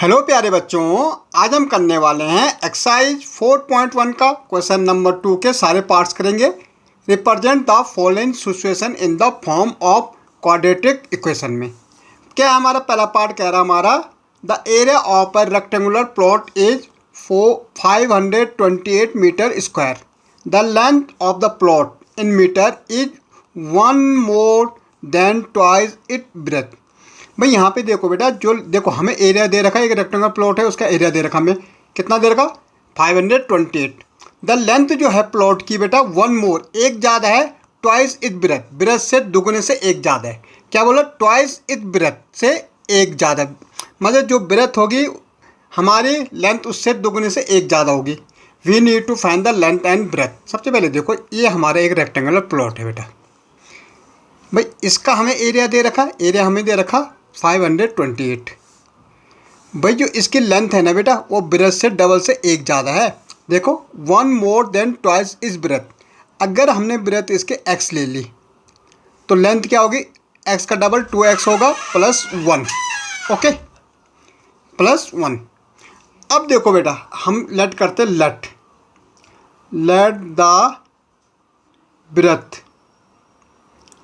Hello प्यारे बच्चों, आज हम करने वाले हैं एक्सरसाइज 4.1 का क्वेश्चन नंबर 2 के सारे पार्ट्स करेंगे। Represent the following situation in the form of quadratic equation में क्या है हमारा पहला पार्ट कह रहा हमारा the area of a rectangular plot is 528 metre square. The length of the plot in metre is 1 more than twice it breadth. भाई यहाँ पे देखो बेटा, जो देखो हमें एरिया दे रखा है, एक रेक्टेंगुलर प्लॉट है, उसका एरिया दे रखा हमें कितना दे रखा 528। द लेंथ जो है प्लॉट की बेटा 1 मोर एक ज़्यादा है, ट्वाइस इट ब्रेथ, ब्रेथ से दुगने से एक ज़्यादा है। क्या बोला? ट्वाइस इट ब्रेथ से एक ज़्यादा, मतलब जो ब्रेथ होगी हमारी लेंथ उससे दुगने से एक ज़्यादा होगी। We need to find the length and breadth. सबसे पहले देखो ये हमारा एक रेक्टेंगुलर प्लॉट है बेटा, भाई इसका हमें एरिया दे रखा, एरिया हमें दे रखा 528। भाई जो इसकी लेंथ है ना बेटा वो ब्रेथ से डबल से एक ज़्यादा है। देखो 1 मोर देन ट्वाइस इस ब्रेथ। अगर हमने ब्रेथ इसके x ले ली तो लेंथ क्या होगी? x का डबल 2x होगा प्लस 1। Okay, plus 1। अब देखो बेटा हम लेट करते लेट द ब्रेथ।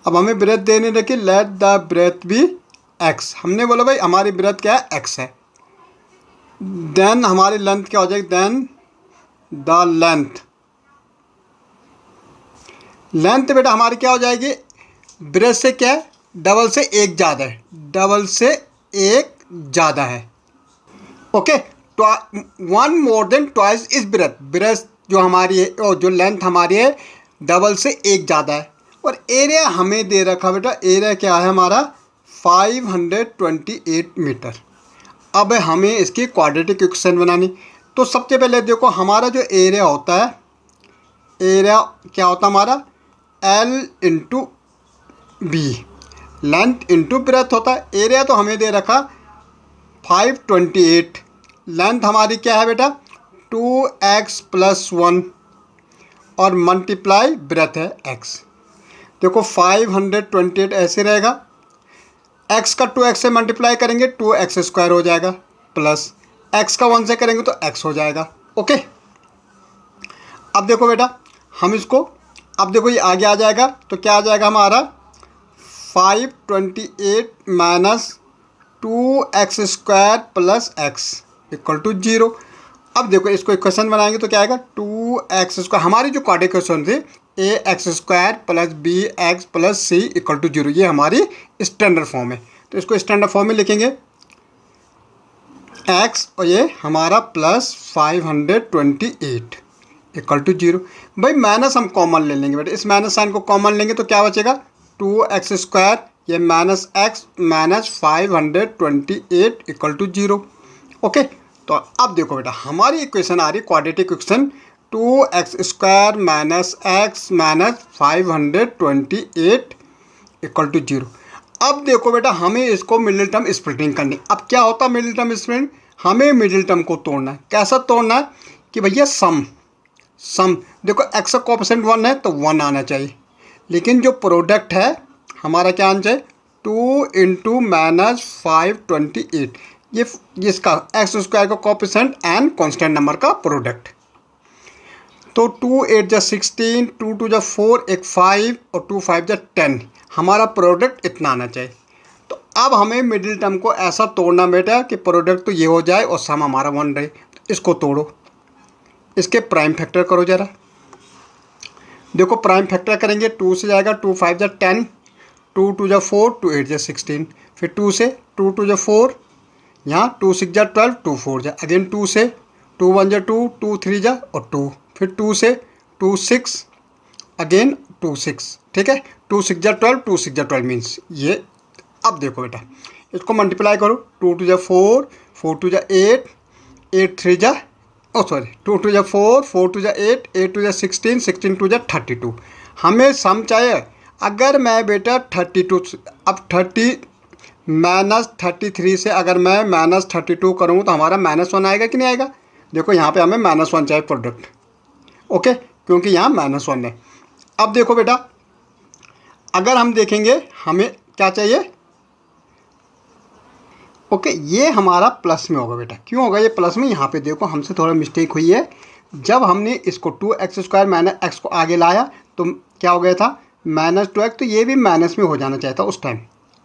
अब हमें ब्रेथ देने रखी, लेट द ब्रेथ भी x। हमने बोला भाई हमारी ब्रेथ क्या है? x है। देन हमारी लेंथ क्या हो जाएगी? देन द लेंथ बेटा हमारी क्या हो जाएगी? ब्रेथ से क्या है? डबल से एक ज़्यादा है, डबल से एक ज़्यादा है। ओके, 1 मोर देन ट्वाइस इस ब्रेथ। ब्रेथ जो हमारी है और जो लेंथ हमारी है डबल से एक ज़्यादा है। और एरिया हमें दे रखा बेटा, एरिया क्या है हमारा 528 मीटर। अब हमें इसकी क्वाड्रेटिक इक्वेशन बनानी। तो सबसे पहले देखो हमारा जो एरिया होता है, एरिया क्या होता है हमारा L into B, length into breadth होता है। एरिया तो हमें दे रखा 528, लेंथ हमारी क्या है बेटा 2x प्लस 1 और मल्टीप्लाई ब्रेथ है x। देखो 528 ऐसे रहेगा, x का 2x से मल्टीप्लाई करेंगे 2x स्क्वायर हो जाएगा, प्लस x का 1 से करेंगे तो x हो जाएगा। ओके, अब देखो बेटा हम इसको, अब देखो ये आगे आ जाएगा तो क्या आ जाएगा हमारा 528 minus 2x square plus x equal to 0। अब देखो इसको इक्वेशन बनाएंगे तो क्या आएगा 2x स्क्वायर। हमारी जो क्वाड्रेटिक इक्वेशन थी ax square plus bx plus c equal to 0, ये हमारी स्टैंडर्ड फॉर्म है। तो इसको स्टैंडर्ड फॉर्म में लिखेंगे x और ये हमारा प्लस 528 इक्वल टू 0। भाई माइनस हम कॉमन ले लेंगे बेटा, इस माइनस साइन को कॉमन लेंगे तो क्या बचेगा 2x स्क्वायर, ये minus x minus 528 equal to 0। Okay, तो अब देखो बेटा हमारी इक्वेशन आ रही quadratic equation 2x square minus x minus 528 equal to 0। अब देखो बेटा हमें इसको मिडिल टर्म स्प्लिटिंग करनी। अब क्या होता है मिडिल टर्म स्प्लिटिंग? हमें मिडिल टर्म को तोड़ना है। कैसा तोड़ना है कि भैया सम देखो x का कोएफिशिएंट 1 है तो 1 आना चाहिए, लेकिन जो प्रोडक्ट है हमारा क्या आना चाहिए 2 इंटू माइनस 528, ये इसका एक्स स्क्वायर का कोएफिशिएंट एंड कांस्टेंट नंबर का प्रोडक्ट। तो 2 8 जा 16, 2 2 जा 4, एक 5 और 2 5 जा 10, हमारा प्रोडक्ट इतना आना चाहिए। तो अब हमें मिडिल टर्म को ऐसा तोड़ना बेटा कि प्रोडक्ट तो ये हो जाए और सम हमारा 1 रहे। तो इसको तोड़ो, इसके प्राइम फैक्टर करो ज़रा। देखो प्राइम फैक्टर करेंगे 2 से जाएगा 2 5 जा 10, 2 2 जा 4, 2 8 जा 16, फिर 2 से 2 2 जा 4, यहाँ 2 6 जा 12, 2 4 जा, अगेन 2 से 2 1 जा 2, 2 3 जा और 2, फिर 2 से 2 6, अगेन 2 6, ठीक है 2 6 जा 12, 2 6 जा 12 मीन्स ये। अब देखो बेटा इसको मल्टीप्लाई करो, 2 2 जा 4, 4 2 जा 8, 8 3 जा 2 2 जा 4, 4 2 जा 8, 8 2 जा 16, 16 2 जा 32। हमें सम चाहिए। अगर मैं बेटा 32, अब 30 माइनस 33 से अगर मैं माइनस 32 करूँ तो हमारा -1 आएगा कि नहीं आएगा? देखो यहाँ पे हमें -1 चाहिए प्रोडक्ट। ओके, क्योंकि यहाँ -1 है। अब देखो बेटा अगर हम देखेंगे हमें क्या चाहिए ओके, ये हमारा प्लस में होगा बेटा। क्यों होगा ये प्लस में? यहाँ पे देखो हमसे थोड़ा मिस्टेक हुई है। जब हमने इसको 2x² माइनस एक्स को आगे लाया तो क्या हो गया था, -2x, तो ये भी माइनस में हो जाना चाहिए था उस टाइम।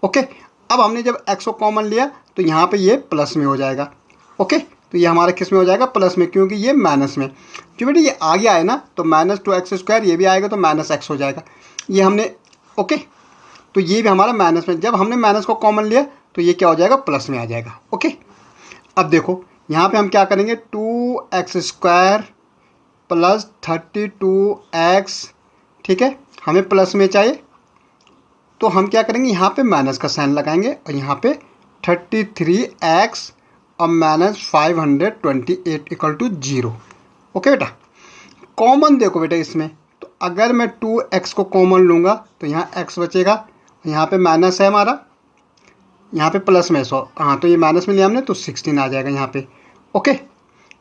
ओके, अब हमने जब x को कॉमन लिया तो यहाँ पे ये प्लस में हो जाएगा। ओके, तो ये हमारा किस में हो जाएगा, प्लस में, क्योंकि ये माइनस में। जो बेटा ये आगे आए ना तो -2x², ये भी आएगा तो -x हो जाएगा। ये हमने, ओके, तो ये भी हमारा माइनस में, जब हमने माइनस को कॉमन लिया तो ये क्या हो जाएगा, प्लस में आ जाएगा। ओके, अब देखो यहाँ पे हम क्या करेंगे, 2x² प्लस 32x, ठीक है, हमें प्लस में चाहिए तो हम क्या करेंगे, यहाँ पे माइनस का साइन लगाएंगे और यहाँ पे 33x और -528 = 0। ओके बेटा, कॉमन देखो बेटा इसमें, तो अगर मैं 2x को कॉमन लूँगा तो यहाँ x बचेगा, यहाँ पे माइनस है हमारा, यहाँ पे प्लस में 100, हाँ तो ये माइनस में लिया हमने तो 16 आ जाएगा यहाँ पे। ओके,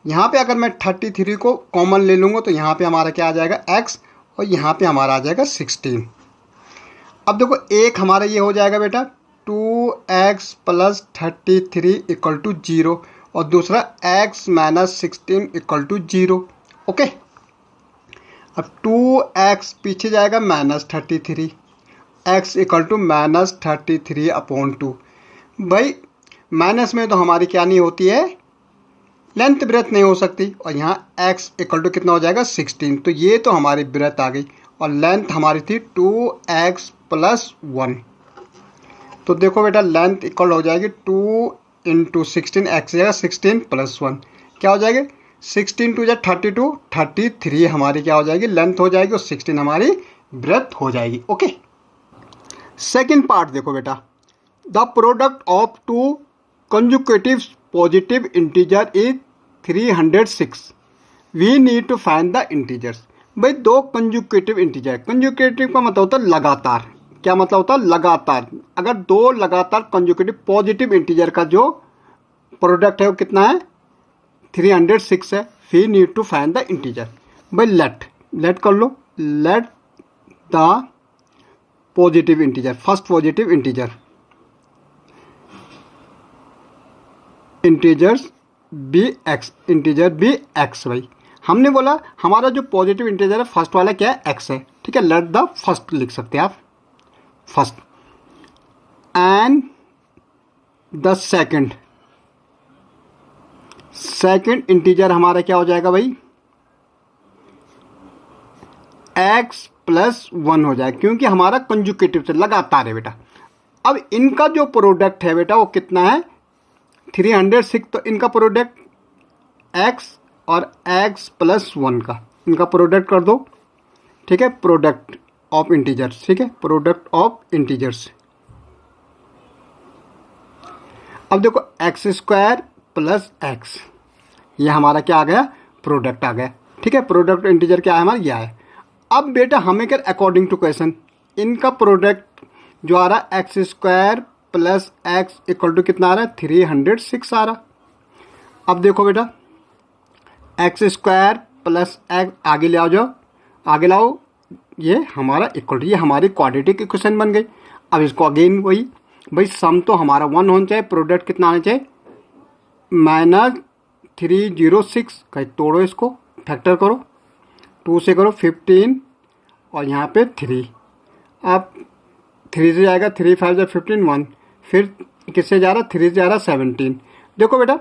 यहाँ पे अगर मैं 33 को कॉमन ले लूँगा तो यहाँ पे हमारा क्या आ जाएगा, x, और यहाँ पे हमारा आ जाएगा 16। अब देखो एक हमारा ये हो जाएगा बेटा 2x प्लस 33 = 0 और दूसरा x माइनस 16 = 0। ओके, अब 2x पीछे जाएगा -33, x = -33/2। भाई माइनस में तो हमारी क्या नहीं होती है, लेंथ ब्रेथ नहीं हो सकती, और यहाँ x = कितना हो जाएगा, 16, तो ये तो हमारी ब्रेथ आ गई और लेंथ हमारी थी 2x + 1। तो देखो बेटा लेंथ इक्वल हो जाएगी 2 × 16, x जाएगा 16 + 1, क्या हो जाएगी 16 2 32, 33 हमारी क्या हो जाएगी, लेंथ हो जाएगी, और 16 हमारी ब्रेथ हो जाएगी। ओके, सेकेंड पार्ट देखो बेटा, the product of 2 consecutive positive integer is 306, we need to find the integers. भाई दो कंजुकेटिव इंटीजर, कंजुकेटिव का मतलब होता है लगातार, क्या मतलब होता है, लगातार। अगर दो लगातार कंजुकेटिव पॉजिटिव इंटीजर का जो प्रोडक्ट है वो कितना है, 306 है, we need to find the integer. भाई लेट कर लो, let the positive integer, first positive integer, integers be X, integer be X. भाई हमने बोला हमारा जो पॉजिटिव इंटीजर है फर्स्ट वाला क्या है, एक्स है, ठीक है, लेट द फर्स्ट लिख सकते हैं आप, first, and the second integer हमारा क्या हो जाएगा भाई, x + 1 हो जाएगा, क्योंकि हमारा कंजुकेटिव से लगातार है बेटा। अब इनका जो प्रोडक्ट है बेटा वो कितना है, 306, तो इनका प्रोडक्ट x और x + 1 का इनका प्रोडक्ट कर दो, ठीक है, प्रोडक्ट ऑफ इंटीजर्स, ठीक है, प्रोडक्ट ऑफ इंटीजर्स। अब देखो x² + x, ये हमारा क्या आ गया, प्रोडक्ट आ गया, ठीक है, प्रोडक्ट इंटीजर क्या है हमारा, यह है। अब बेटा हमें कर अकॉर्डिंग टू क्वेश्चन इनका प्रोडक्ट जो आ रहा है x² + x = कितना आ रहा है, 306 आ रहा। अब देखो बेटा x² + x आगे ले आओ, जाओ आगे लाओ, ये हमारा इक्वल, ये हमारी क्वाड्रेटिक इक्वेशन बन गई। अब इसको अगेन वही, भाई सम तो हमारा 1 होना चाहिए, प्रोडक्ट कितना आना चाहिए, -306, कहीं तोड़ो इसको, फैक्टर करो, 2 से करो 15 और यहाँ पे 3, अब 3 से जाएगा 3 5 15 1, फिर किससे जा रहा, 3 से जा रहा 17। देखो बेटा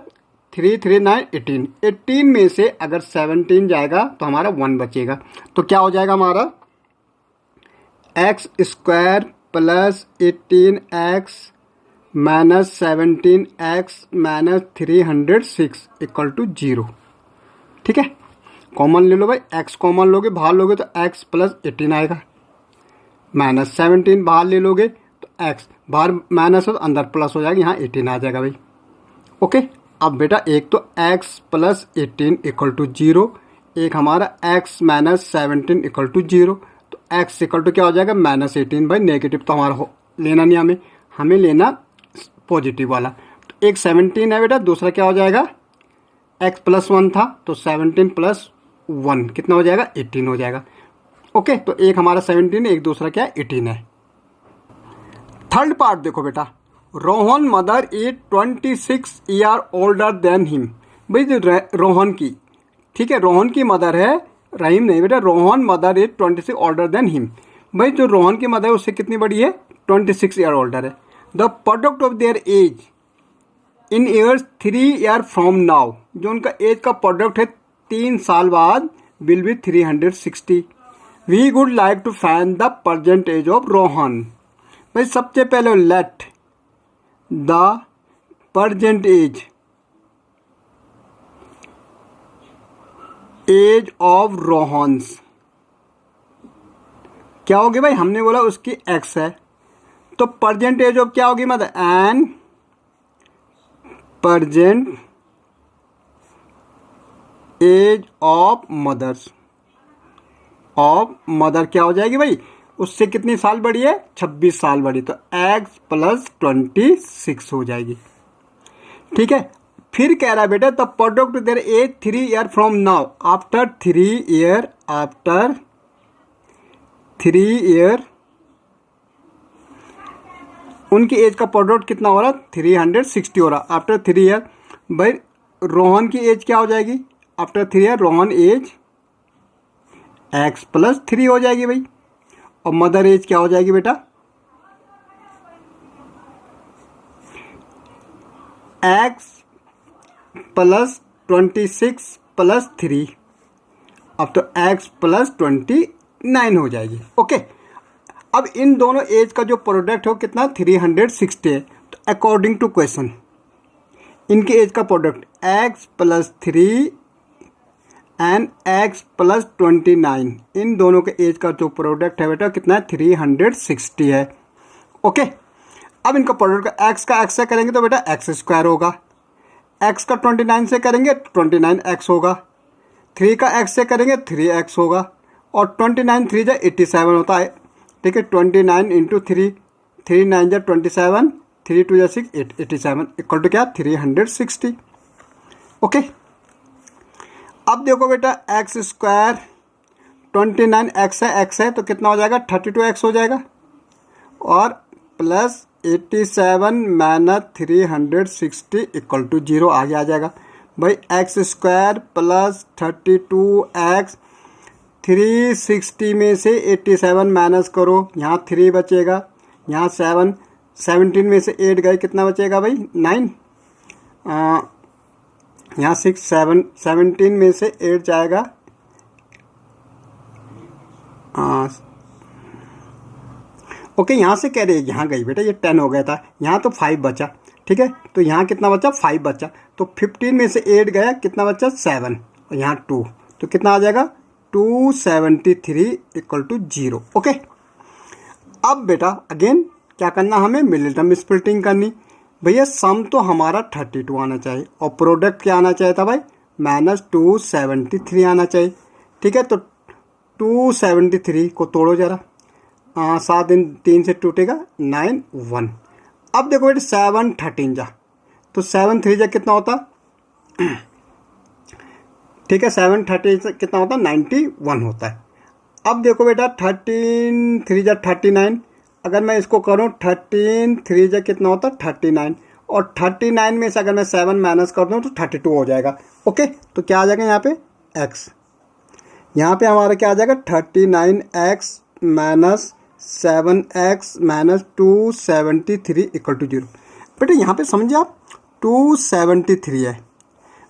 3 3 9 18, 18 में से अगर 17 जाएगा तो हमारा 1 बचेगा, तो क्या हो जाएगा हमारा x² + 18x - 17x - 306 = 0, ठीक है। कॉमन ले लो भाई, x कॉमन लोगे बाहर लोगे तो x + 18 आएगा, -17 बाहर ले लोगे तो x बाहर माइनस हो तो अंदर प्लस हो जाएगा, यहाँ 18 आ जाएगा भाई। ओके, अब बेटा एक तो x + 18 = 0, एक हमारा x - 17 = 0, तो x = क्या हो जाएगा, -18। भाई नेगेटिव तो हमारा लेना नहीं, हमें लेना पॉजिटिव वाला। तो एक 17 है बेटा, दूसरा क्या हो जाएगा, x + 1 था तो 17 + 1 कितना हो जाएगा, 18 हो जाएगा। ओके, तो एक हमारा 17 है, एक दूसरा क्या है, 18 है। थर्ड पार्ट देखो बेटा, Rohan mother is 26 year older than him. भाई जो रोहन की, ठीक है, रोहन की मदर है, रहीम नहीं बेटा, Rohan mother is 26 older than him. भाई जो रोहन की मदर है उससे कितनी बड़ी है, 26 ईयर ओल्डर है। The product of their age in years 3 year from now, जो उनका एज का प्रोडक्ट है 3 साल बाद, will be 360। We would like to find the present age of Rohan. भाई सबसे पहले let the present age of Rohan's क्या होगी भाई, हमने बोला उसकी एक्स है, तो प्रेजेंट एज ऑफ क्या होगी मतलब an present age of mothers, of mother क्या हो जाएगी भाई, उससे कितनी साल बड़ी है, 26 साल बड़ी, तो x + 26 हो जाएगी। ठीक है, फिर कह रहा है बेटा the product their age 3 year from now, after 3 year उनकी एज का प्रोडक्ट कितना हो रहा, 360 हो रहा, आफ्टर 3 ईयर। भाई रोहन की एज क्या हो जाएगी, after 3 year Rohan age x + 3 हो जाएगी भाई, और मदर एज क्या हो जाएगी बेटा, x + 26 + 3, अब तो x + 29 हो जाएगी। ओके, अब इन दोनों एज का जो प्रोडक्ट हो कितना 360 है, तो अकॉर्डिंग टू क्वेश्चन इनके एज का प्रोडक्ट x + 3 एंड x + 29, इन दोनों के एज का जो प्रोडक्ट है बेटा कितना है 360 है। ओके, अब इनका प्रोडक्ट x का x से करेंगे तो बेटा x² होगा, x का 29 से करेंगे 29x होगा, 3 का x से करेंगे 3x होगा, और 29 3 जा 87 होता है। ठीक है, 29 × 3, 3 9 जा 27, 3 2 जा 6, 87 इक्वल टू क्या 360। ओके, अब देखो बेटा x², 29x है तो कितना हो जाएगा 32x हो जाएगा, और प्लस 87 - 360 इक्वल टू 0 आगे आ जाएगा। भाई x² + 32x, 360 में से 87 माइनस करो, यहाँ 3 बचेगा, यहाँ 7, 17 में से 8 गए, कितना बचेगा भाई 9, यहाँ 6 7, 17 में से 8 जाएगा, ओके, यहाँ से कह रहे यहाँ गई बेटा, ये 10 हो गया था, यहाँ तो 5 बचा। ठीक है, तो यहाँ कितना बचा 5 बचा, तो 15 में से 8 गया, कितना बचा 7, और यहाँ 2, तो कितना आ जाएगा 273 इक्वल टू 0। ओके, अब बेटा अगेन क्या करना, हमें मिडिल टर्म स्प्लिटिंग करनी। भैया सम तो हमारा 32 आना चाहिए, और प्रोडक्ट क्या आना चाहिए था भाई -273 आना चाहिए। ठीक है, तो 273 को तोड़ो जरा, 7 दिन 3 से टूटेगा 9 1। अब देखो बेटा 7 13 जा, तो 7 3 जा कितना होता, ठीक है 7 30 से कितना होता 91 होता है। अब देखो बेटा 13 3 जा 39, अगर मैं इसको करूँ 13 3 जा कितना होता 39, और 39 में से अगर मैं 7 माइनस कर दूँ तो 32 हो जाएगा। ओके, तो क्या आ जाएगा यहाँ पे x, यहाँ पे हमारा क्या आ जाएगा 39x - 7x - 273 इक्वल टू 0। बेटा यहाँ पे समझिए आप 273 है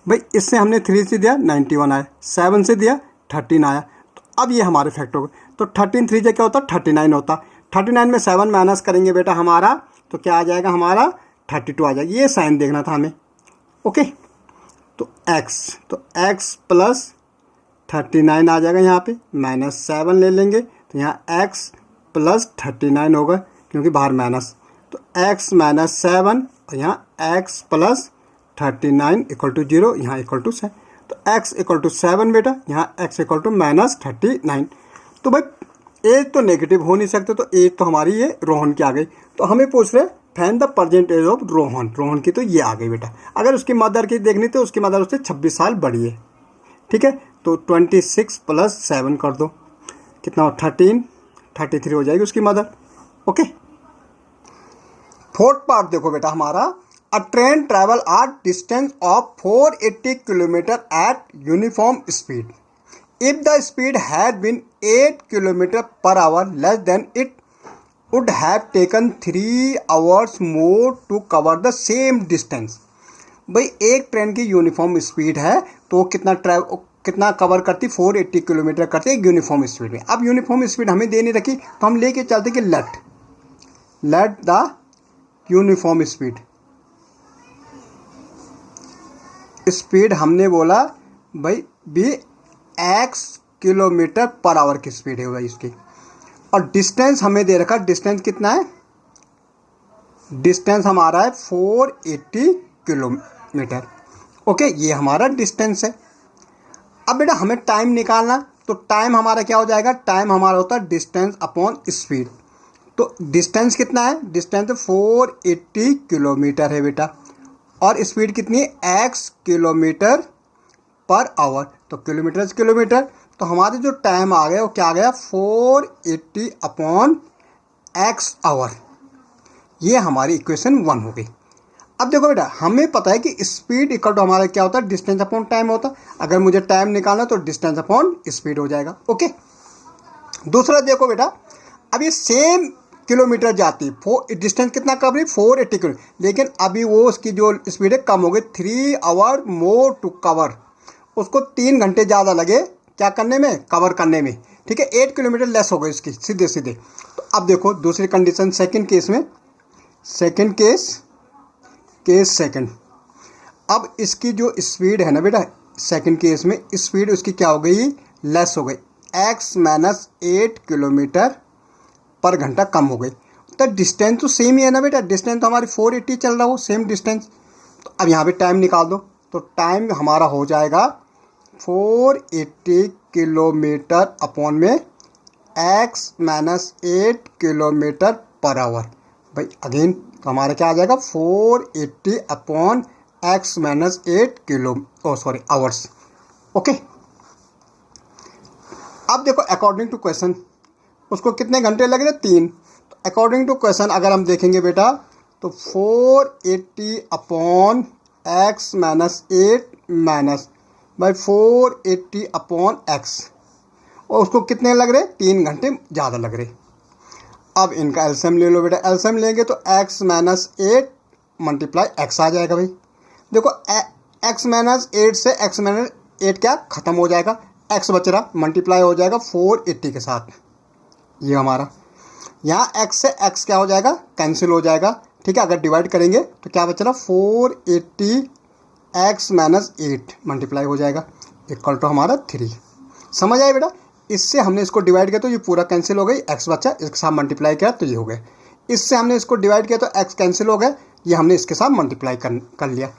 भाई, इससे हमने 3 से दिया 91 आया, 7 से दिया 13 आया, तो अब ये हमारे फैक्टर हो गए, तो 13 3 क्या होता 39 होता, 39 में 7 माइनस करेंगे बेटा हमारा, तो क्या आ जाएगा हमारा 32 आ जाएगा, ये साइन देखना था हमें। ओके, तो x + 39 आ जाएगा, यहाँ पे -7 ले लेंगे, तो यहाँ x + 39 होगा क्योंकि बाहर माइनस, तो x - 7 और यहाँ x + 39 इक्वल टू 0, यहाँ इक्वल टू 7, तो x = 7 बेटा, यहाँ x = -39। तो भाई एज तो नेगेटिव हो नहीं सकते, तो एज तो हमारी ये रोहन की आ गई, तो हमें पूछ रहे find the present age of Rohan, Rohan की तो ये आ गई बेटा। अगर उसकी मदर की देखनी तो उसकी मदर उससे 26 साल बड़ी है। ठीक है, तो 26 + 7 कर दो, कितना हो 13 33 हो जाएगी उसकी मदर। ओके, फोर्थ पार्ट देखो बेटा हमारा, a train travel a distance of 480 kilometre at uniform speed. If the speed had been 8 kilometre per hour less than it would have taken 3 hours more to cover the same distance। भाई एक train की uniform speed है तो कितना cover करती, 480 kilometre करती है uniform speed में। अब यूनिफॉर्म स्पीड हमें दे नहीं रखी तो हम लेके चलते कि लेट द यूनिफॉर्म स्पीड हमने बोला भाई भी x किलोमीटर पर आवर की स्पीड है भाई इसकी, और डिस्टेंस हमें दे रखा, डिस्टेंस कितना है, डिस्टेंस हमारा है 480 किलोमीटर। ओके, ये हमारा डिस्टेंस है। अब बेटा हमें टाइम निकालना, तो टाइम हमारा क्या हो जाएगा, टाइम हमारा होता है डिस्टेंस अपॉन स्पीड। तो डिस्टेंस कितना है, डिस्टेंस 480 किलोमीटर है बेटा, और स्पीड कितनी है, x किलोमीटर पर आवर। तो किलोमीटर से किलोमीटर, तो हमारे जो टाइम आ गया वो क्या आ गया, 480 अपॉन x आवर। ये हमारी इक्वेशन 1 हो गई। अब देखो बेटा हमें पता है कि स्पीड इक्वल टू हमारा क्या होता है, डिस्टेंस अपॉन टाइम होता है। अगर मुझे टाइम निकालना तो डिस्टेंस अपॉन स्पीड हो जाएगा। ओके, दूसरा देखो बेटा, अब ये सेम किलोमीटर जाती है, डिस्टेंस कितना कवर है, 480 किलोमीटर, लेकिन अभी वो उसकी जो स्पीड है कम हो गई, 3 आवर मोर टू कवर। उसको 3 घंटे ज़्यादा लगे क्या करने में, कवर करने में। ठीक है, 8 किलोमीटर लेस हो गई इसकी सीधे सीधे। तो अब देखो दूसरी कंडीशन, सेकंड केस में, सेकंड केस सेकंड, अब इसकी जो स्पीड है ना बेटा, सेकंड केस में स्पीड उसकी क्या हो गई, लेस हो गई, x माइनस 8 किलोमीटर पर घंटा कम हो गई। तो डिस्टेंस तो सेम ही है ना बेटा, डिस्टेंस तो हमारी 480 चल रहा हो, सेम डिस्टेंस। तो अब यहाँ पे टाइम निकाल दो, तो टाइम हमारा हो जाएगा 480 किलोमीटर अपॉन में x minus 8 kilometre per our. भाई अगेन तो हमारा क्या आ जाएगा, 480 upon x minus 8 hours. Okay, अब देखो अकॉर्डिंग टू क्वेश्चन उसको कितने घंटे लग रहे, 3। तो अकॉर्डिंग टू क्वेश्चन अगर हम देखेंगे बेटा, तो 480 upon x minus 8 minus by 480 upon x, और उसको कितने लग रहे, 3 घंटे ज़्यादा लग रहे। अब इनका एलसीएम ले लो बेटा, एलसीएम लेंगे तो x माइनस 8 मल्टीप्लाई x आ जाएगा। भाई देखो x माइनस 8 से x माइनस 8 क्या ख़त्म हो जाएगा, x बच रहा, मल्टीप्लाई हो जाएगा 480 के साथ। ये हमारा यहाँ x से x क्या हो जाएगा, कैंसिल हो जाएगा। ठीक है, अगर डिवाइड करेंगे तो क्या बच रहा, 480 x माइनस 8 मल्टीप्लाई हो जाएगा इक्वल टू हमारा 3। समझ आए बेटा, इससे हमने इसको डिवाइड किया तो ये पूरा कैंसिल हो गई, x बचा, इसके साथ मल्टीप्लाई किया तो ये हो गया। इससे हमने इसको डिवाइड किया तो x कैंसिल हो गया, ये हमने इसके साथ मल्टीप्लाई कर लिया।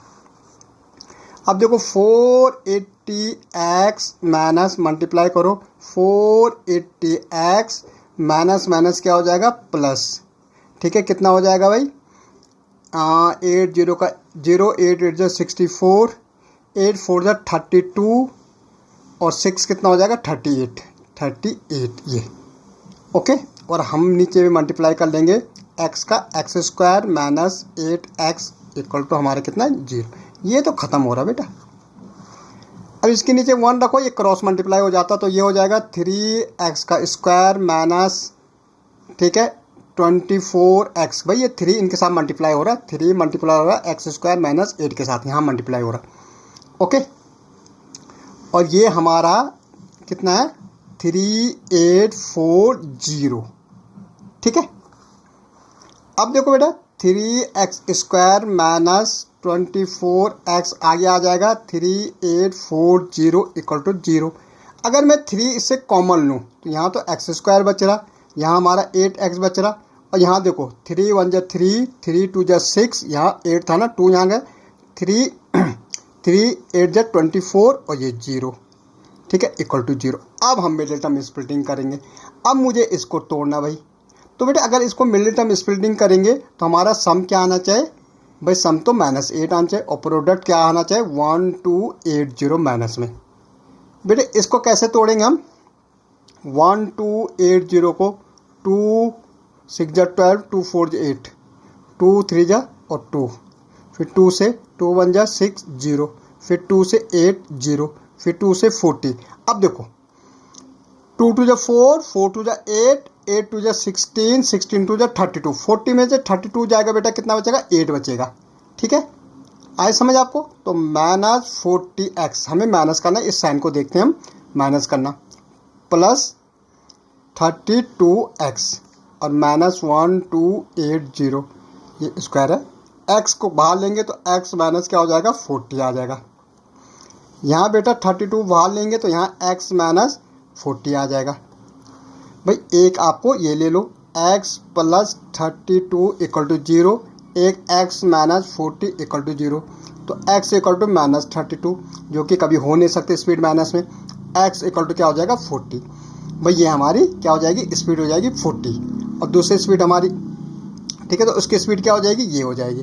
अब देखो 480x माइनस मल्टीप्लाई करो, 480x माइनस माइनस क्या हो जाएगा, प्लस। ठीक है, कितना हो जाएगा भाई, 8 0 का 0, 8 8 जो 64, 8 4 जो 32, और 6 कितना हो जाएगा, 38 ये। ओके, और हम नीचे में मल्टीप्लाई कर लेंगे x का, x square minus 8x equal to हमारा कितना है, 0। ये तो ख़त्म हो रहा बेटा। अब इसके नीचे 1 रखो, ये क्रॉस मल्टीप्लाई हो जाता तो ये हो जाएगा 3x का स्क्वायर माइनस, ठीक है, 24x। भाई ये 3 इनके साथ मल्टीप्लाई हो रहा है, 3 मल्टीप्लाई हो रहा है x स्क्वायर माइनस 8 के साथ, यहाँ मल्टीप्लाई हो रहा है। ओके, और ये हमारा कितना है, 3840। ठीक है, अब देखो बेटा 3x स्क्वायर माइनस 24x आगे आ जाएगा, 3840 इक्वल टू 0। अगर मैं 3 इससे कॉमन लूँ तो यहाँ तो x स्क्वायर बच रहा, यहाँ हमारा 8x बच रहा, और यहाँ देखो 3 1 जा 3, 3 2 जा 6, यहाँ 8 था ना, 2 यहाँ गए, 3 8 जा 24, और ये 0। ठीक है, इक्वल टू 0। अब हम मिडिल टर्म स्प्लिटिंग करेंगे। अब मुझे इसको तोड़ना भाई, तो बेटा अगर इसको मिडिल टर्म स्प्लिटिंग करेंगे तो हमारा सम क्या आना चाहिए भाई, सम तो -8 आना चाहिए, और प्रोडक्ट क्या आना चाहिए, 1280 माइनस में। बेटे इसको कैसे तोड़ेंगे हम, 1280 को 2 6 12, 2 4 8, 2 3 जा और 2, फिर 2 से 2 1 जा 6 0, फिर 2 से 8 0, फिर 2 से 40। अब देखो 2 2 जा 4, 4 2 जा 8, 8 2 जा 16, 16 2 जा 32, 40 में से 32 जाएगा बेटा, कितना बचेगा? 8 बचेगा। ठीक है, आए समझ आपको? तो -40x हमें माइनस करना, इस साइन को देखते हैं हम, माइनस करना, प्लस 32x और -1280, ये स्क्वायर है। x को बाहर लेंगे तो x माइनस क्या हो जाएगा? 40 आ जाएगा। यहाँ बेटा 32 बाहर लेंगे तो यहाँ x माइनस 40 आ जाएगा। भाई एक आपको ये ले लो, x प्लस 32 इक्वल टू 0, एक x माइनस 40 इक्वल टू 0। तो x इक्वल टू -32, जो कि कभी हो नहीं सकते स्पीड माइनस में। x इक्वल टू क्या हो जाएगा? 40। भाई ये हमारी क्या हो जाएगी? स्पीड हो जाएगी 40, और दूसरी स्पीड हमारी, ठीक है, तो उसकी स्पीड क्या हो जाएगी? ये हो जाएगी।